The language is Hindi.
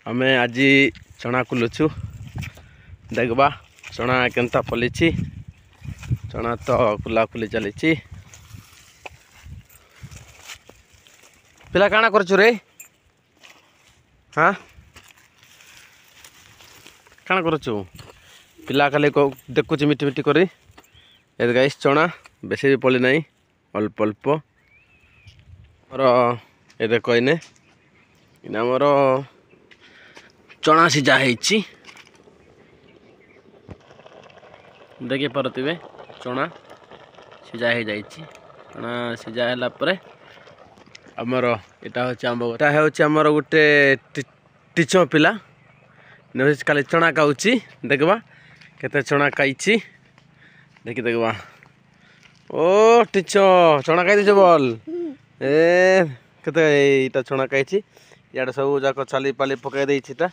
आमे आज चना कुलुचु देखबा चना केनता फलिची। चना तो कुला कुली चली पिला काना करछु रे। हाँ काना करछु पिला खाली देखुची मिटी मिटी करी ए गाइस चना बेसी भी पली नहीं अल्प अल्प मोर ए देख इने इना मोर चना सिझा ହେଇଛି देखि पारतिबे चना सिझा हो जाइछि। चना सिझा होला परे हमर एटा होछि आंबो एटा होछि हमर गुटे टीचो पिला नोस खाली चना खाउछि देखबा केते चना खाइछि देखि देखबा ओ टीचो चना खाइ दिछ बोल ए केते एटा चना खाइछि याडे सब जाक छाली पाली पकाइ दैछि ता